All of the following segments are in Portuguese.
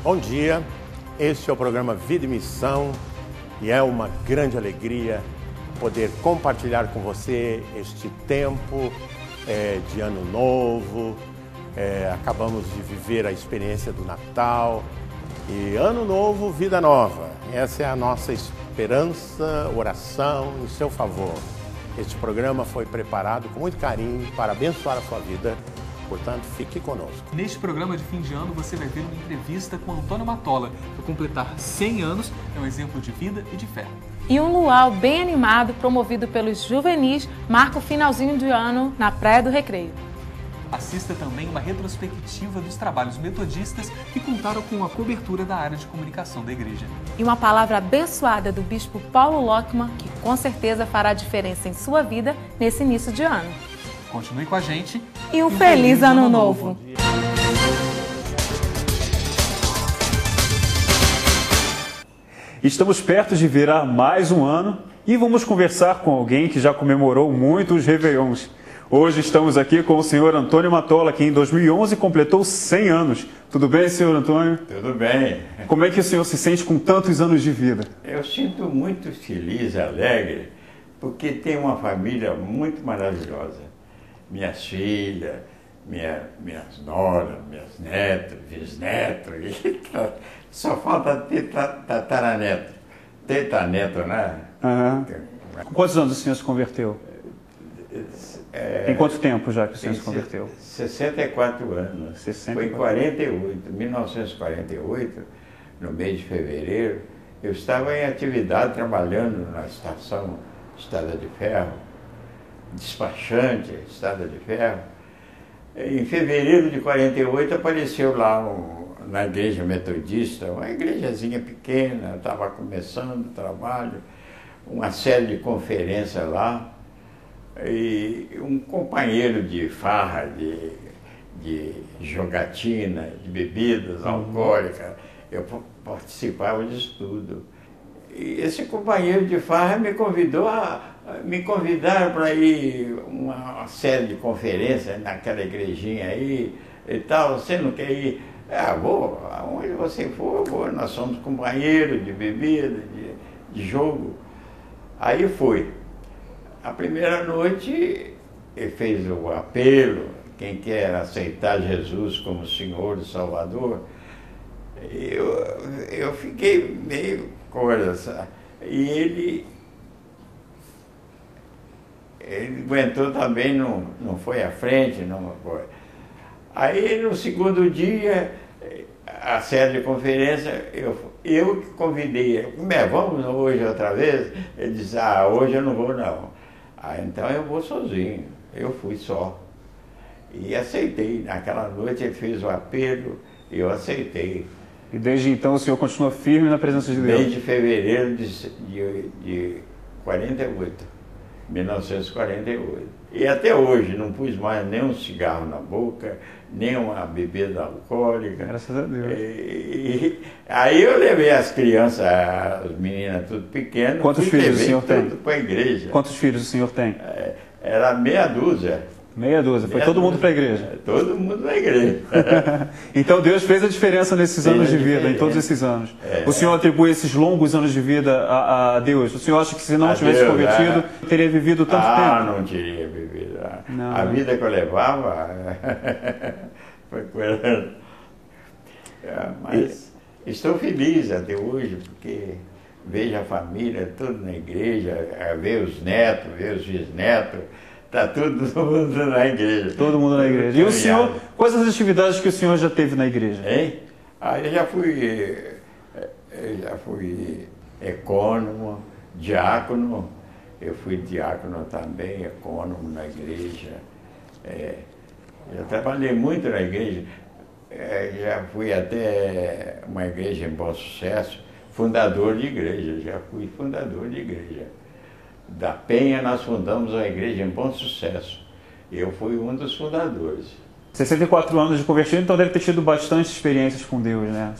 Bom dia, este é o programa Vida e Missão e é uma grande alegria poder compartilhar com você este tempo de Ano Novo. Acabamos de viver a experiência do Natal e Ano Novo, Vida Nova. Essa é a nossa esperança, oração em seu favor. Este programa foi preparado com muito carinho para abençoar a sua vida. Portanto, fique conosco. Neste programa de fim de ano, você vai ver uma entrevista com Antônio Matola. Por completar 100 anos, é um exemplo de vida e de fé. E um luau bem animado, promovido pelos juvenis, marca o finalzinho de ano na Praia do Recreio. Assista também uma retrospectiva dos trabalhos metodistas que contaram com a cobertura da área de comunicação da igreja. E uma palavra abençoada do bispo Paulo Lockman, que com certeza fará diferença em sua vida nesse início de ano. Continue com a gente. E um feliz Ano Novo! Estamos perto de virar mais um ano e vamos conversar com alguém que já comemorou muitos réveillons. Hoje estamos aqui com o senhor Antônio Matola, que em 2011 completou 100 anos. Tudo bem, senhor Antônio? Tudo bem. Como é que o senhor se sente com tantos anos de vida? Eu sinto muito feliz, alegre, porque tenho uma família muito maravilhosa. Minhas filhas, minhas noras, minhas netas, bisnetos, só falta tataraneto. Tetaneto, né? Uhum. Com quantos anos o senhor se converteu? Em quanto tempo já que o senhor se converteu? 64 anos. 64. Foi em 1948, no mês de fevereiro, eu estava em atividade trabalhando na estação Estrada de Ferro, despachante Estrada de Ferro. Em fevereiro de 48 apareceu lá na igreja metodista, uma igrejazinha pequena, estava começando o trabalho, uma série de conferências lá. E um companheiro de farra, de jogatina, de bebidas alcoólicas, eu participava disso tudo. E esse companheiro de farra me convidaram para ir uma série de conferências naquela igrejinha aí e tal. Você não quer ir? Vou, aonde você for, eu vou. Nós somos companheiros de bebida, de jogo. Aí fui. A primeira noite ele fez o apelo, quem quer aceitar Jesus como Senhor e Salvador. Eu fiquei meio coisa, sabe? E ele aguentou também, não foi à frente, não foi. Aí no segundo dia, a série de conferência, eu que convidei ele. Vamos hoje outra vez? Ele disse, hoje eu não vou não. Então eu vou sozinho, eu fui só. E aceitei. Naquela noite ele fez o apelo e eu aceitei. E desde então o senhor continua firme na presença de Deus? Desde fevereiro de 48, 1948. E até hoje não pus mais nem um cigarro na boca, nem uma bebida alcoólica. Graças a Deus. Aí eu levei as crianças, as meninas tudo pequenas. Quantos filhos o senhor tem? Para a igreja. Quantos filhos o senhor tem? Era meia dúzia. Meia dúzia. Foi todo mundo para a igreja? Todo mundo na igreja. Então Deus fez a diferença nesses anos de vida, em todos esses anos. O senhor atribui esses longos anos de vida a Deus? O senhor acha que se não tivesse convertido, teria vivido tanto tempo? Não teria vivido. A vida que eu levava foi coisa... Mas estou feliz até hoje, porque vejo a família toda na igreja, ver os netos, ver os bisnetos. Está todo mundo na igreja. Todo mundo na igreja. E o senhor, quais as atividades que o senhor já teve na igreja? Hein? Eu já fui ecônomo, diácono. Eu fui diácono também, ecônomo na igreja. Já trabalhei muito na igreja. Já fui até uma igreja em Bom Sucesso, fundador de igreja. Já fui fundador de igreja. Da Penha, nós fundamos a igreja em Bom Sucesso. Eu fui um dos fundadores. 64 anos de convertido, então deve ter tido bastante experiências com Deus, né?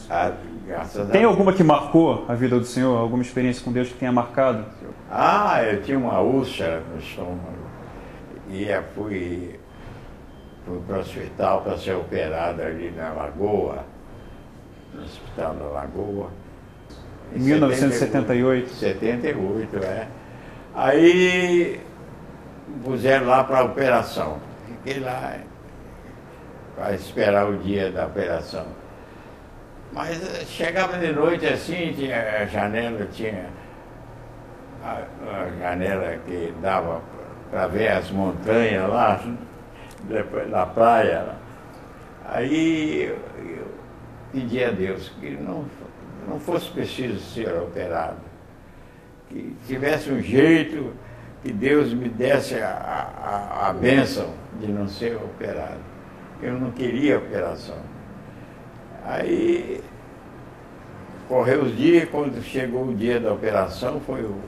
Graças a Deus. Tem alguma que marcou a vida do senhor? Alguma experiência com Deus que tenha marcado? Eu tinha uma úlcera no estômago. E fui para o hospital para ser operado ali na Lagoa. no Hospital da Lagoa. Em 1978? 78, é. Aí puseram lá para a operação. Fiquei lá para esperar o dia da operação. Mas chegava de noite assim, tinha a janela, a janela que dava para ver as montanhas lá, depois da praia. Aí eu pedi a Deus que não fosse preciso ser operado, que tivesse um jeito, que Deus me desse a bênção de não ser operado. Eu não queria operação. Aí correu os dias, quando chegou o dia da operação, foi o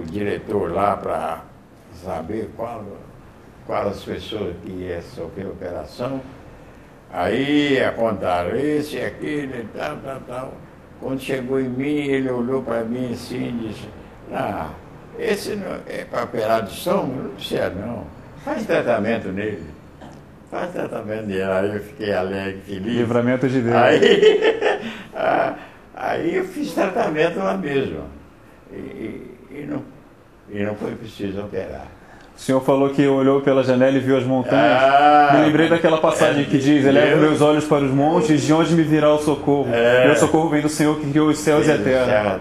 diretor lá para saber quais as pessoas que iam sofrer a operação. Aí apontaram esse, aquele, tal. Quando chegou em mim, ele olhou para mim assim e disse, esse não é para operar de estômago? Não precisa não. Faz tratamento nele. Faz tratamento nele. Aí eu fiquei alegre, feliz. Livramento de Deus. Aí eu fiz tratamento lá mesmo. E não foi preciso operar. O senhor falou que olhou pela janela e viu as montanhas. Me lembrei daquela passagem que diz, eleva meus olhos para os montes, de onde me virá o socorro. Meu socorro vem do Senhor que criou os céus e a terra.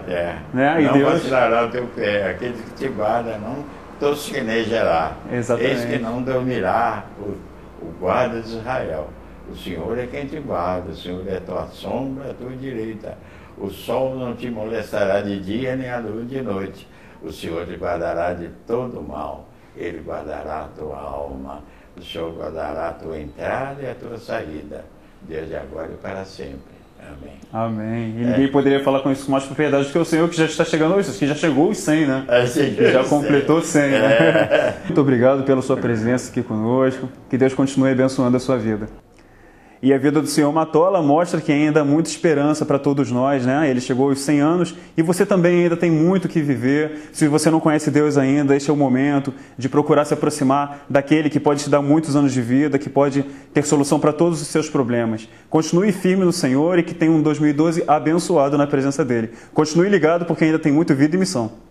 Né? Não Deus vacilará o teu pé, aquele que te guarda não tosquenejará. Exatamente. Eis que não dormirá o guarda de Israel. O Senhor é quem te guarda, o Senhor é tua sombra, a tua direita. O sol não te molestará de dia, nem a lua de noite. O Senhor te guardará de todo mal. Ele guardará a tua alma. O Senhor guardará a tua entrada e a tua saída, desde agora e para sempre. Amém. Amém. E ninguém poderia falar com isso com mais propriedade do que o Senhor, que já está chegando aos 100, que já chegou aos 100, né? Já completou 100, né? Muito obrigado pela sua presença aqui conosco. Que Deus continue abençoando a sua vida. E a vida do senhor Matola mostra que ainda há muita esperança para todos nós, né? Ele chegou aos 100 anos e você também ainda tem muito que viver. Se você não conhece Deus ainda, este é o momento de procurar se aproximar daquele que pode te dar muitos anos de vida, que pode ter solução para todos os seus problemas. Continue firme no Senhor e que tenha um 2012 abençoado na presença dele. Continue ligado porque ainda tem muito vida e missão.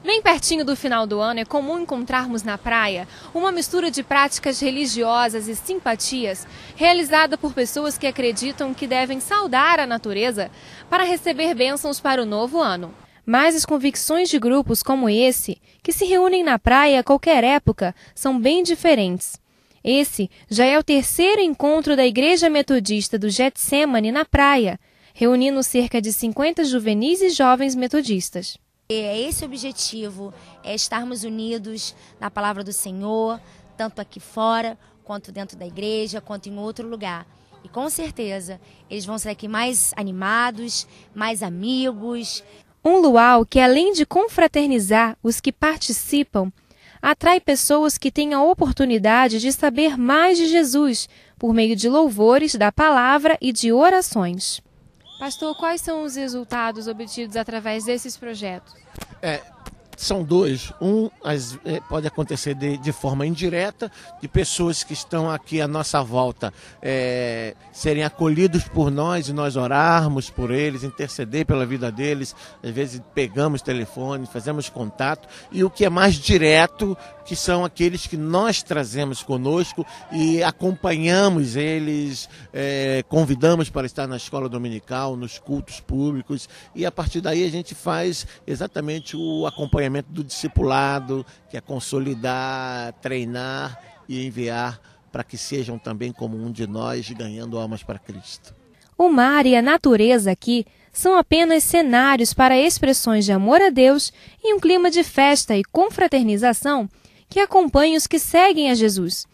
Bem pertinho do final do ano, é comum encontrarmos na praia uma mistura de práticas religiosas e simpatias realizada por pessoas que acreditam que devem saudar a natureza para receber bênçãos para o novo ano. Mas as convicções de grupos como esse, que se reúnem na praia a qualquer época, são bem diferentes. Esse já é o terceiro encontro da Igreja Metodista do Getsemane na praia, reunindo cerca de 50 juvenis e jovens metodistas. É esse o objetivo, é estarmos unidos na palavra do Senhor, tanto aqui fora, quanto dentro da igreja, quanto em outro lugar. E com certeza, eles vão sair aqui mais animados, mais amigos. Um luau que, além de confraternizar os que participam, atrai pessoas que têm a oportunidade de saber mais de Jesus, por meio de louvores, da palavra e de orações. Pastor, quais são os resultados obtidos através desses projetos? São dois. Pode acontecer de forma indireta, de pessoas que estão aqui à nossa volta serem acolhidos por nós e nós orarmos por eles, interceder pela vida deles. Às vezes pegamos telefone, fazemos contato. E o que é mais direto, que são aqueles que nós trazemos conosco e acompanhamos eles, convidamos para estar na escola dominical, nos cultos públicos. E a partir daí a gente faz exatamente o acompanhamento do discipulado, que é consolidar, treinar e enviar para que sejam também como um de nós, ganhando almas para Cristo. O mar e a natureza aqui são apenas cenários para expressões de amor a Deus e um clima de festa e confraternização que acompanha os que seguem a Jesus.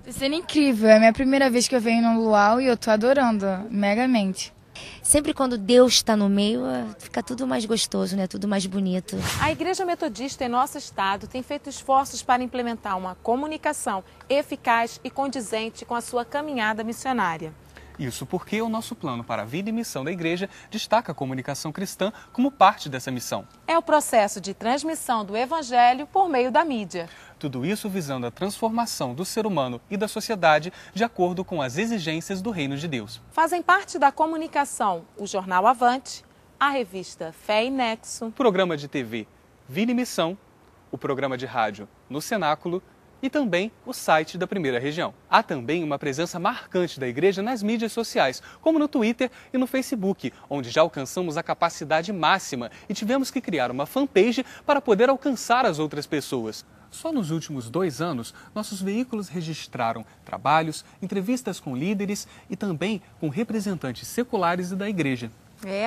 Está sendo incrível, é a minha primeira vez que eu venho no luau e eu estou adorando megamente. Sempre quando Deus está no meio, fica tudo mais gostoso, né? Tudo mais bonito. A Igreja Metodista em nosso estado tem feito esforços para implementar uma comunicação eficaz e condizente com a sua caminhada missionária. Isso porque o nosso plano para a vida e missão da igreja destaca a comunicação cristã como parte dessa missão. É o processo de transmissão do evangelho por meio da mídia. Tudo isso visando a transformação do ser humano e da sociedade de acordo com as exigências do reino de Deus. Fazem parte da comunicação o Jornal Avante, a revista Fé e Nexo, O programa de TV Vida e Missão, o programa de rádio No Cenáculo e também o site da Primeira Região. Há também uma presença marcante da igreja nas mídias sociais, como no Twitter e no Facebook, onde já alcançamos a capacidade máxima e tivemos que criar uma fanpage para poder alcançar as outras pessoas. Só nos últimos 2 anos, nossos veículos registraram trabalhos, entrevistas com líderes e também com representantes seculares e da igreja.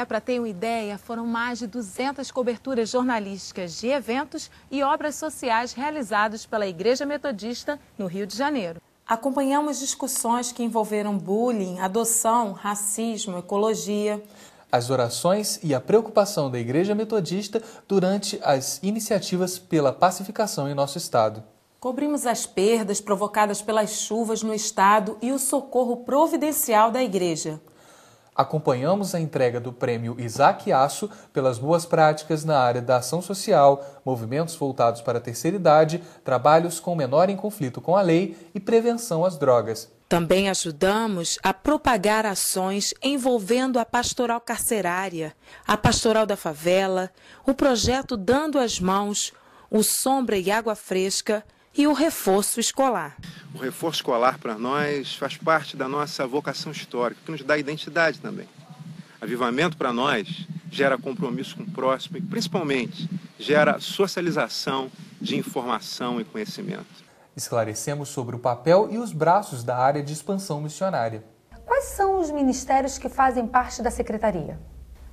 Para ter uma ideia, foram mais de 200 coberturas jornalísticas de eventos e obras sociais realizados pela Igreja Metodista no Rio de Janeiro. Acompanhamos discussões que envolveram bullying, adoção, racismo, ecologia. As orações e a preocupação da Igreja Metodista durante as iniciativas pela pacificação em nosso estado. Cobrimos as perdas provocadas pelas chuvas no estado e o socorro providencial da igreja. Acompanhamos a entrega do prêmio Isaac Aço pelas boas práticas na área da ação social, movimentos voltados para a terceira idade, trabalhos com menor em conflito com a lei e prevenção às drogas. Também ajudamos a propagar ações envolvendo a pastoral carcerária, a pastoral da favela, o projeto Dando as Mãos, o Sombra e Água Fresca e o reforço escolar. O reforço escolar para nós faz parte da nossa vocação histórica, que nos dá identidade também. Avivamento para nós gera compromisso com o próximo e, principalmente, gera socialização de informação e conhecimento. Esclarecemos sobre o papel e os braços da área de expansão missionária. Quais são os ministérios que fazem parte da secretaria?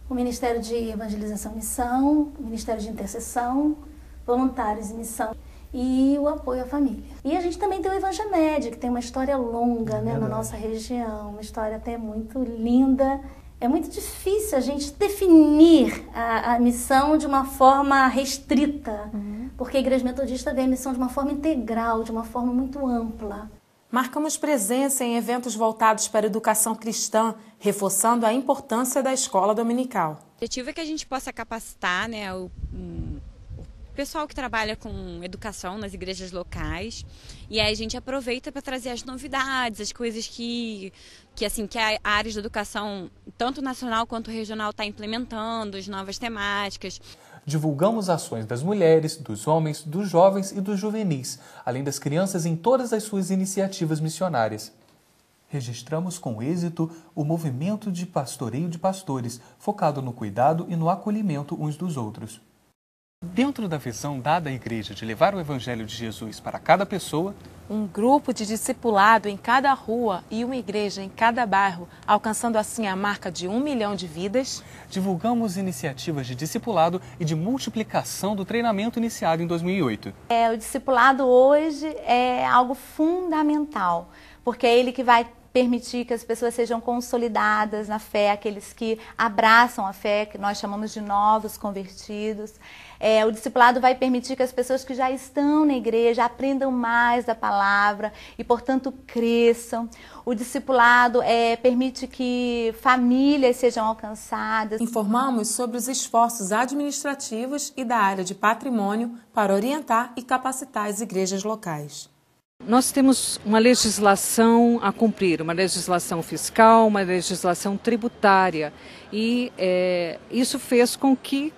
O Ministério de Evangelização e Missão, o Ministério de Intercessão, Voluntários e Missão e o apoio à família. E a gente também tem o Evangemed, que tem uma história longa, né, na nossa região, uma história até muito linda. É muito difícil a gente definir a missão de uma forma restrita, porque a Igreja Metodista vê a missão de uma forma integral, de uma forma muito ampla. Marcamos presença em eventos voltados para a educação cristã, reforçando a importância da escola dominical. O objetivo é que a gente possa capacitar, né, o pessoal que trabalha com educação nas igrejas locais, e aí a gente aproveita para trazer as novidades, as coisas que a área de educação, tanto nacional quanto regional, está implementando, as novas temáticas. Divulgamos ações das mulheres, dos homens, dos jovens e dos juvenis, além das crianças em todas as suas iniciativas missionárias. Registramos com êxito o movimento de pastoreio de pastores, focado no cuidado e no acolhimento uns dos outros. Dentro da visão dada à igreja de levar o Evangelho de Jesus para cada pessoa, um grupo de discipulado em cada rua e uma igreja em cada bairro, alcançando assim a marca de 1 milhão de vidas. Divulgamos iniciativas de discipulado e de multiplicação do treinamento iniciado em 2008. O discipulado hoje é algo fundamental, porque é ele que vai permitir que as pessoas sejam consolidadas na fé, aqueles que abraçam a fé, que nós chamamos de novos convertidos. O discipulado vai permitir que as pessoas que já estão na igreja aprendam mais da palavra e, portanto, cresçam. O discipulado permite que famílias sejam alcançadas. Informamos sobre os esforços administrativos e da área de patrimônio para orientar e capacitar as igrejas locais. Nós temos uma legislação a cumprir, uma legislação fiscal, uma legislação tributária, e isso fez com que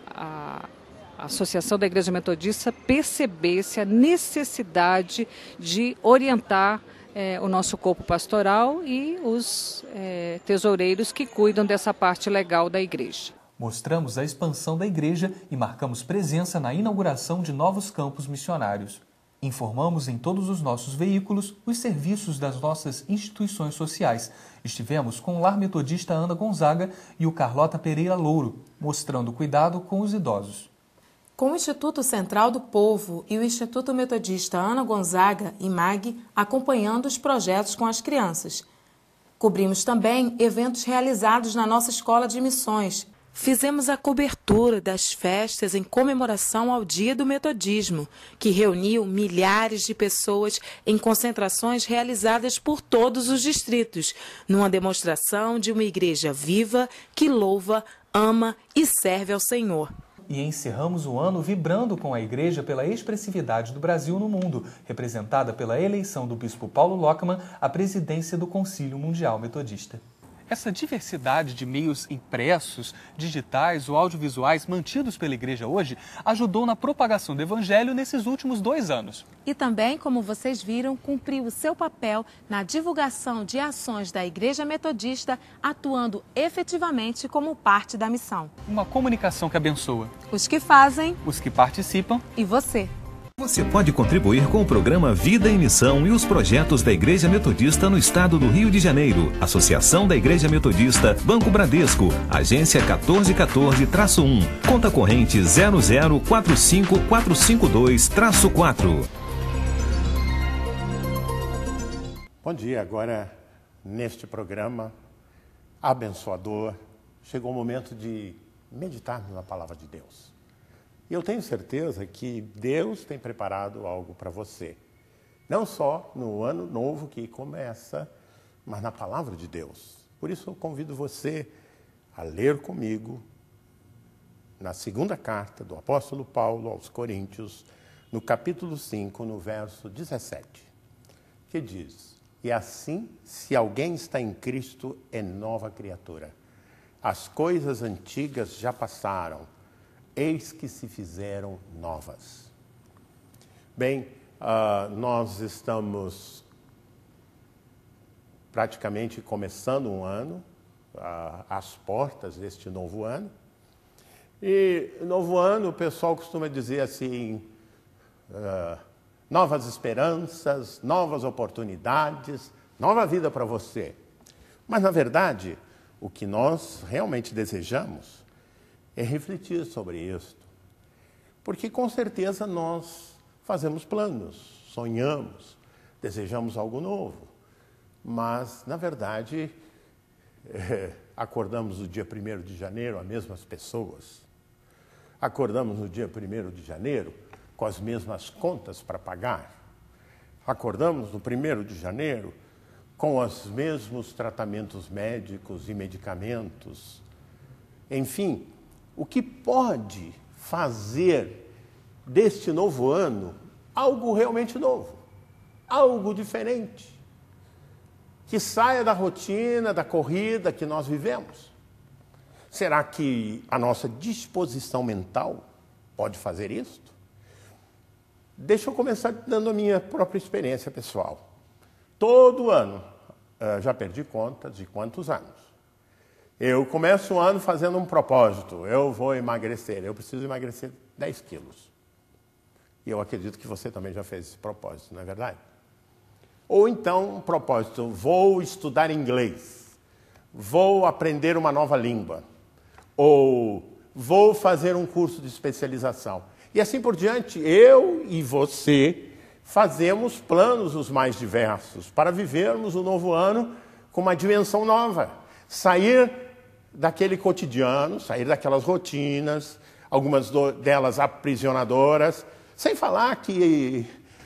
a Associação da Igreja Metodista percebesse a necessidade de orientar o nosso corpo pastoral e os tesoureiros que cuidam dessa parte legal da igreja. Mostramos a expansão da igreja e marcamos presença na inauguração de novos campos missionários. Informamos em todos os nossos veículos os serviços das nossas instituições sociais. Estivemos com o Lar Metodista Ana Gonzaga e o Carlota Pereira Louro, mostrando cuidado com os idosos. Com o Instituto Central do Povo e o Instituto Metodista Ana Gonzaga, IMAG, acompanhando os projetos com as crianças. Cobrimos também eventos realizados na nossa Escola de Missões, fizemos a cobertura das festas em comemoração ao Dia do Metodismo, que reuniu milhares de pessoas em concentrações realizadas por todos os distritos, numa demonstração de uma igreja viva que louva, ama e serve ao Senhor. E encerramos o ano vibrando com a Igreja pela expressividade do Brasil no mundo, representada pela eleição do bispo Paulo Lockmann à presidência do Concílio Mundial Metodista. Essa diversidade de meios impressos, digitais ou audiovisuais mantidos pela Igreja hoje ajudou na propagação do Evangelho nesses últimos 2 anos. E também, como vocês viram, cumpriu o seu papel na divulgação de ações da Igreja Metodista, atuando efetivamente como parte da missão. Uma comunicação que abençoa os que fazem, os que participam e você. Você pode contribuir com o programa Vida em Missão e os projetos da Igreja Metodista no estado do Rio de Janeiro. Associação da Igreja Metodista, Banco Bradesco, Agência 1414-1, conta corrente 0045452-4. Bom dia, agora neste programa abençoador, chegou o momento de meditarmos na Palavra de Deus. E eu tenho certeza que Deus tem preparado algo para você. Não só no ano novo que começa, mas na Palavra de Deus. Por isso eu convido você a ler comigo na segunda carta do apóstolo Paulo aos Coríntios, no capítulo 5, no verso 17, que diz: E assim, se alguém está em Cristo, é nova criatura. As coisas antigas já passaram, eis que se fizeram novas. Bem, nós estamos praticamente começando um ano, às portas deste novo ano. E novo ano, o pessoal costuma dizer assim, novas esperanças, novas oportunidades, nova vida para você. Mas, na verdade, o que nós realmente desejamos é refletir sobre isso. Porque, com certeza, nós fazemos planos, sonhamos, desejamos algo novo. Mas, na verdade, acordamos no dia 1º de janeiro as mesmas pessoas. Acordamos no dia 1º de janeiro com as mesmas contas para pagar. Acordamos no 1º de janeiro com os mesmos tratamentos médicos e medicamentos. Enfim, o que pode fazer deste novo ano algo realmente novo, algo diferente, que saia da rotina, da corrida que nós vivemos? Será que a nossa disposição mental pode fazer isto? Deixa eu começar dando a minha própria experiência pessoal. Todo ano, já perdi conta de quantos anos. Eu começo o ano fazendo um propósito, eu vou emagrecer, eu preciso emagrecer 10 quilos. E eu acredito que você também já fez esse propósito, não é verdade? Ou então um propósito, vou estudar inglês, vou aprender uma nova língua, ou vou fazer um curso de especialização. E assim por diante, eu e você fazemos planos os mais diversos para vivermos o novo ano com uma dimensão nova. Sair daquele cotidiano, sair daquelas rotinas, algumas delas aprisionadoras, sem falar que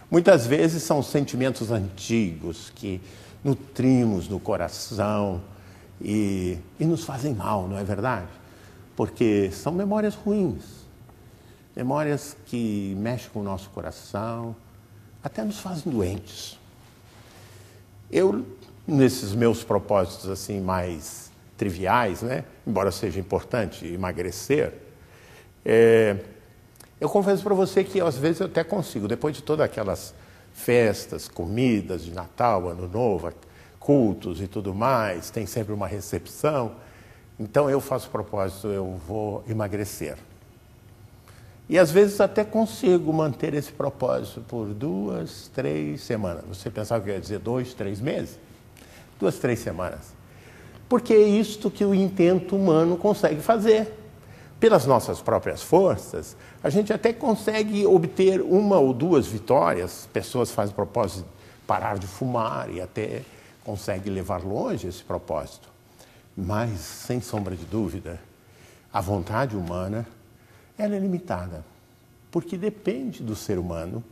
muitas vezes são sentimentos antigos que nutrimos no coração e nos fazem mal, não é verdade? Porque são memórias ruins, memórias que mexem com o nosso coração, até nos fazem doentes. Eu, nesses meus propósitos assim mais triviais, né? Embora seja importante emagrecer, eu confesso para você que às vezes eu até consigo, depois de todas aquelas festas, comidas de Natal, Ano Novo, cultos e tudo mais, tem sempre uma recepção, então eu faço propósito, eu vou emagrecer. E às vezes até consigo manter esse propósito por 2, 3 semanas. Você pensava que eu ia dizer 2, 3 meses? 2, 3 semanas. Porque é isto que o intento humano consegue fazer. Pelas nossas próprias forças, a gente até consegue obter 1 ou 2 vitórias. Pessoas fazem propósito de parar de fumar e até conseguem levar longe esse propósito. Mas, sem sombra de dúvida, A vontade humana, ela é limitada, porque depende do ser humano.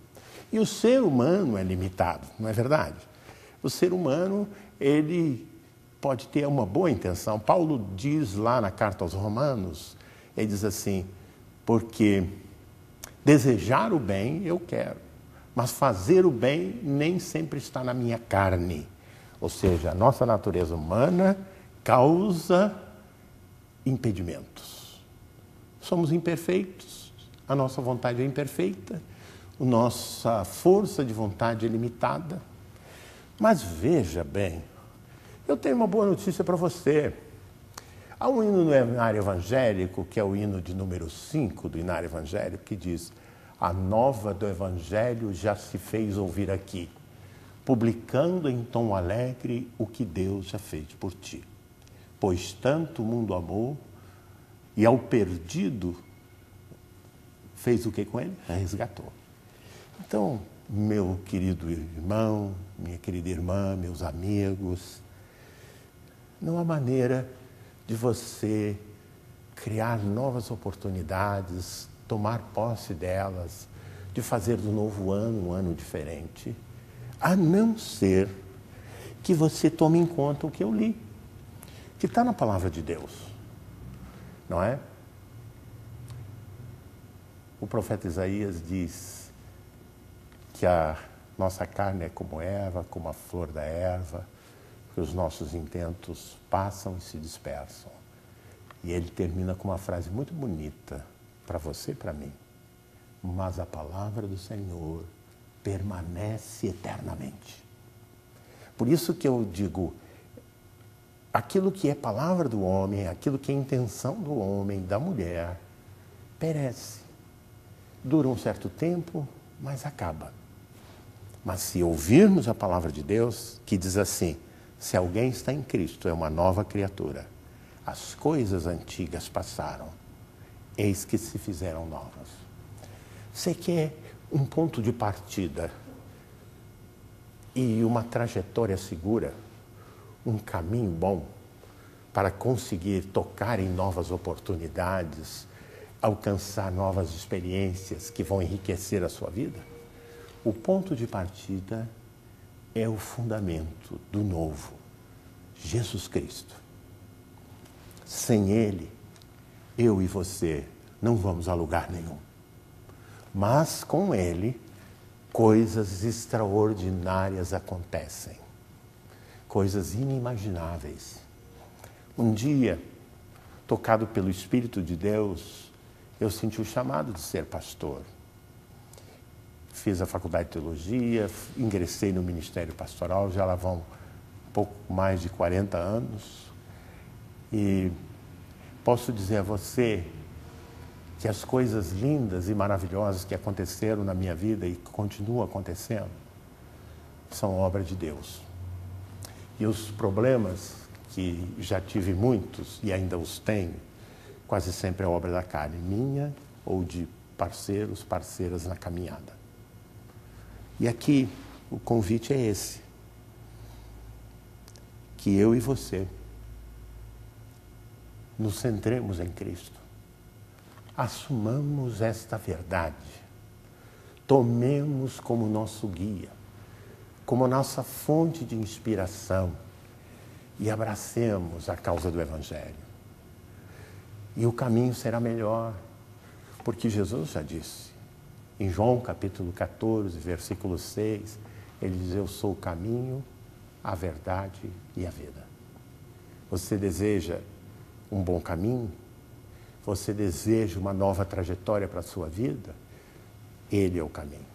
E o ser humano é limitado, não é verdade? O ser humano, ele pode ter uma boa intenção. Paulo diz lá na carta aos Romanos, ele diz assim, porque desejar o bem eu quero, mas fazer o bem nem sempre está na minha carne. Ou seja, a nossa natureza humana causa impedimentos. Somos imperfeitos, a nossa vontade é imperfeita, a nossa força de vontade é limitada. Mas veja bem, eu tenho uma boa notícia para você. Há um hino no Inário Evangélico, que é o hino de número 5 do Inário Evangélico, que diz: a nova do Evangelho já se fez ouvir aqui, publicando em tom alegre o que Deus já fez por ti. Pois tanto o mundo amou, e ao perdido fez o que com ele? Resgatou. Então, meu querido irmão, minha querida irmã, meus amigos, não há maneira de você criar novas oportunidades, tomar posse delas, de fazer do novo ano um ano diferente, a não ser que você tome em conta o que eu li, que está na palavra de Deus, não é? O profeta Isaías diz que a nossa carne é como erva, como a flor da erva, que os nossos intentos passam e se dispersam. E ele termina com uma frase muito bonita para você e para mim. Mas a palavra do Senhor permanece eternamente. Por isso que eu digo, aquilo que é palavra do homem, aquilo que é intenção do homem, da mulher, perece. Dura um certo tempo, mas acaba. Mas se ouvirmos a palavra de Deus, que diz assim, se alguém está em Cristo, é uma nova criatura. As coisas antigas passaram, eis que se fizeram novas. Você quer um ponto de partida e uma trajetória segura, um caminho bom para conseguir tocar em novas oportunidades, alcançar novas experiências que vão enriquecer a sua vida? O ponto de partida é o fundamento do novo, Jesus Cristo. Sem Ele, eu e você não vamos a lugar nenhum. Mas com Ele, coisas extraordinárias acontecem, coisas inimagináveis. Um dia, tocado pelo Espírito de Deus, eu senti o chamado de ser pastor. Fiz a faculdade de teologia, ingressei no ministério pastoral, já lá vão um pouco mais de 40 anos. E posso dizer a você que as coisas lindas e maravilhosas que aconteceram na minha vida e que continuam acontecendo são obra de Deus. E os problemas, que já tive muitos e ainda os tenho, quase sempre é obra da carne, minha ou de parceiros, parceiras na caminhada. E aqui o convite é esse, que eu e você nos centremos em Cristo, assumamos esta verdade, tomemos como nosso guia, como nossa fonte de inspiração e abracemos a causa do Evangelho. E o caminho será melhor, porque Jesus já disse, em João capítulo 14, versículo 6, ele diz, eu sou o caminho, a verdade e a vida. Você deseja um bom caminho? Você deseja uma nova trajetória para a sua vida? Ele é o caminho.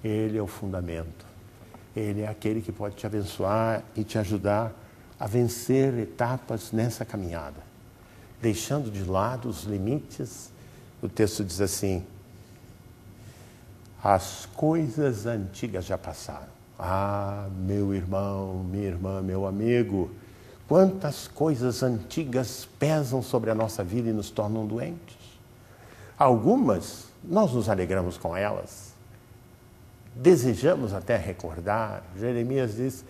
Ele é o fundamento. Ele é aquele que pode te abençoar e te ajudar a vencer etapas nessa caminhada. Deixando de lado os limites, o texto diz assim, as coisas antigas já passaram. Ah, meu irmão, minha irmã, meu amigo, quantas coisas antigas pesam sobre a nossa vida e nos tornam doentes. Algumas, nós nos alegramos com elas, desejamos até recordar. Jeremias diz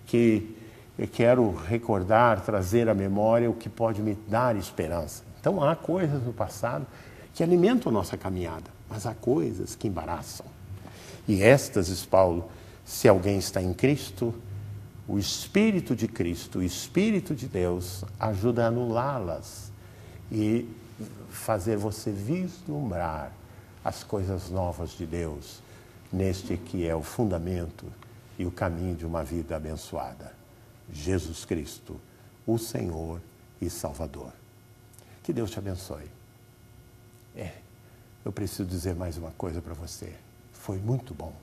que eu quero recordar, trazer à memória o que pode me dar esperança. Então há coisas no passado que alimentam a nossa caminhada, mas há coisas que embaraçam. E estas, diz Paulo, se alguém está em Cristo, o Espírito de Cristo, o Espírito de Deus, ajuda a anulá-las e fazer você vislumbrar as coisas novas de Deus, neste que é o fundamento e o caminho de uma vida abençoada. Jesus Cristo, o Senhor e Salvador. Que Deus te abençoe. Eu preciso dizer mais uma coisa para você. Foi muito bom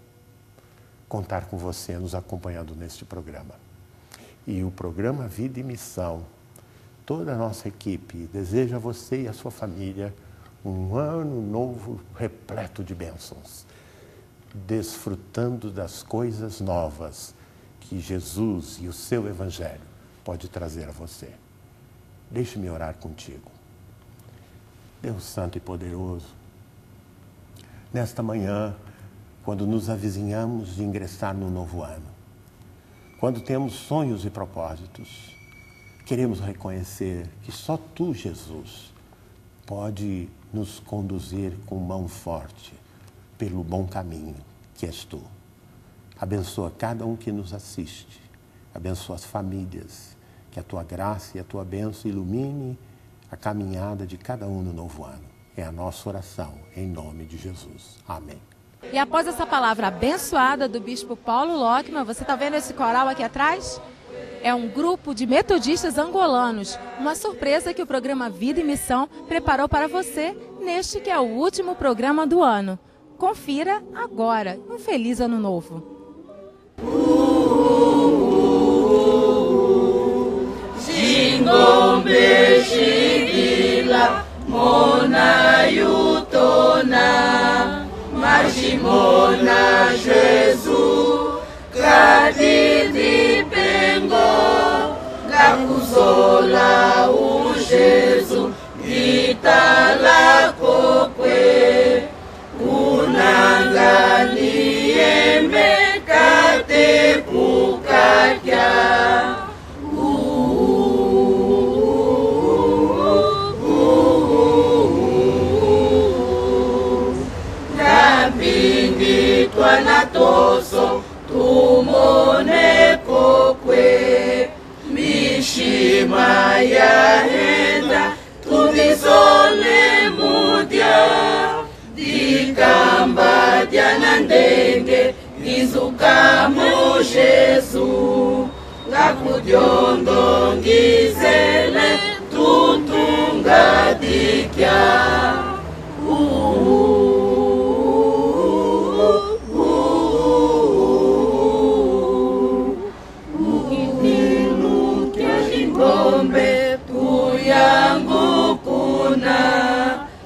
contar com você nos acompanhando neste programa. E o programa Vida e Missão, toda a nossa equipe deseja a você e a sua família um ano novo repleto de bênçãos, desfrutando das coisas novas que Jesus e o seu Evangelho pode trazer a você. Deixe-me orar contigo. Deus Santo e Poderoso, nesta manhã, quando nos avizinhamos de ingressar no novo ano, quando temos sonhos e propósitos, queremos reconhecer que só Tu, Jesus, pode nos conduzir com mão forte pelo bom caminho que és Tu. Abençoa cada um que nos assiste, abençoa as famílias, que a Tua graça e a Tua bênção ilumine a caminhada de cada um no novo ano. É a nossa oração, em nome de Jesus. Amém. E após essa palavra abençoada do bispo Paulo Lockman, você está vendo esse coral aqui atrás? É um grupo de metodistas angolanos, uma surpresa que o programa Vida e Missão preparou para você neste que é o último programa do ano. Confira agora. Um feliz ano novo. Jingombe shigila mona yutona Majimona Jesus kadidi pengo gakuzola o Jesus itala kokwe unangani emekate pukakya Twanatoso tumone kokwe mishima ya henda tuvizole mudia dikamba jana ndenge nizukamo Jesu ngakudyondo ngizele tutunga dikya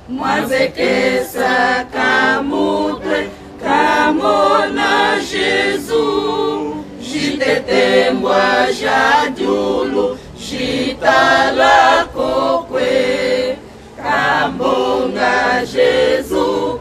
Mwazekesa kamutre kamona Jesus jitetembwa jadulu jitala kokwe kambonga Jesus